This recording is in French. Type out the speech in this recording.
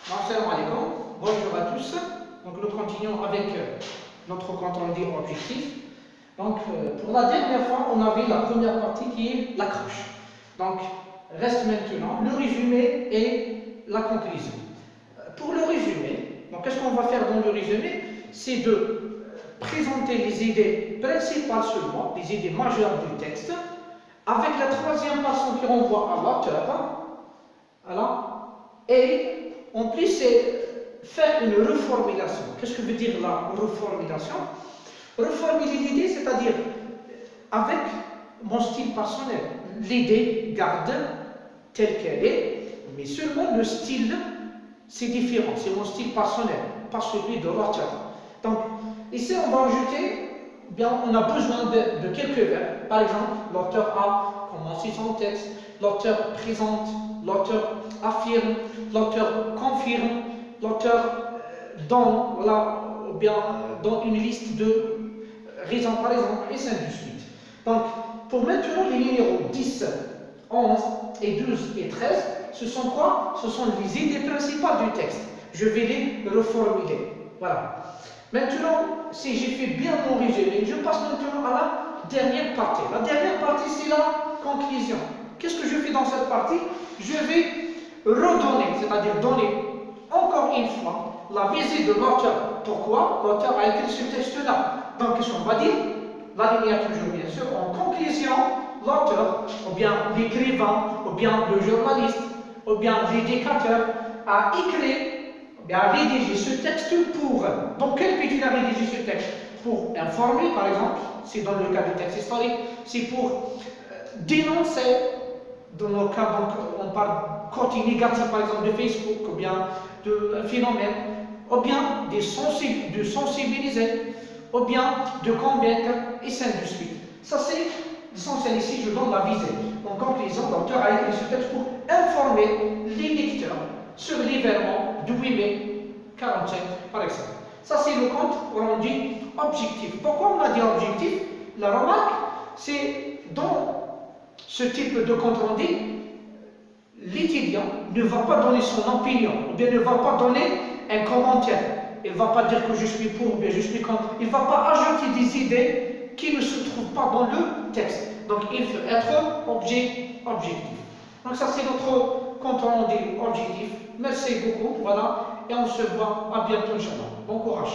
Assalamu alaikum, bonjour à tous. Donc nous continuons avec notre compte rendu objectif. Donc pour la dernière fois, on avait la première partie qui est l'accroche. Donc reste maintenant le résumé et la conclusion. Pour le résumé, donc qu'est-ce qu'on va faire dans le résumé? C'est de présenter les idées principales seulement, les idées majeures du texte, avec la troisième partie qui renvoie à l'auteur. Voilà. Et en plus, c'est faire une reformulation. Qu'est-ce que veut dire la reformulation? Reformuler l'idée, c'est-à-dire avec mon style personnel. L'idée garde telle qu'elle est, mais seulement le style, c'est différent. C'est mon style personnel, pas celui de l'auteur. Donc, ici, on va ajouter, bien, on a besoin de quelques verbes. Par exemple, l'auteur a commencé son texte, l'auteur présente, l'auteur affirme, l'auteur confirme, l'auteur donne, voilà, ou bien donne une liste de raisons par exemple, et ainsi de suite. Donc, pour maintenant les numéros 10, 11 et 12 et 13, ce sont quoi? Ce sont les idées principales du texte. Je vais les reformuler. Voilà. Maintenant, si j'ai fait bien mon résumé, je passe maintenant à la dernière partie. La dernière partie, c'est la conclusion. Qu'est-ce que je fais dans cette partie? Je vais redonner, c'est-à-dire donner encore une fois la visée de l'auteur. Pourquoi l'auteur a écrit ce texte-là? Donc, qu'est-ce qu'on va dire? L'alinéa toujours, bien sûr. En conclusion, l'auteur, ou bien l'écrivain, ou bien le journaliste, ou bien l'éducateur a écrit, ou bien a rédigé ce texte pour. Dans quel but il a rédigé ce texte? Pour informer, par exemple, c'est dans le cas du texte historique, c'est pour dénoncer. Dans le cas, donc, on parle côté négatif, par exemple, de Facebook, ou bien de phénomènes, ou bien de sensibiliser, ou bien de convaincre, et ainsi de suite. Ça, c'est l'essentiel ici, je donne la visée. En conclusion, l'auteur a écrit ce texte pour informer les lecteurs sur l'événement du 8 mai 45, par exemple. Ça, c'est le compte rendu objectif. Pourquoi on a dit objectif? La remarque, c'est dans ce type de compte rendu, l'étudiant ne va pas donner son opinion, ou bien ne va pas donner un commentaire. Il ne va pas dire que je suis pour, ou bien je suis contre. Il ne va pas ajouter des idées qui ne se trouvent pas dans le texte. Donc, il faut être objectif. Donc, ça, c'est notre compte rendu objectif. Merci beaucoup, voilà, et on se voit à bientôt, Inch'Allah. Bon courage.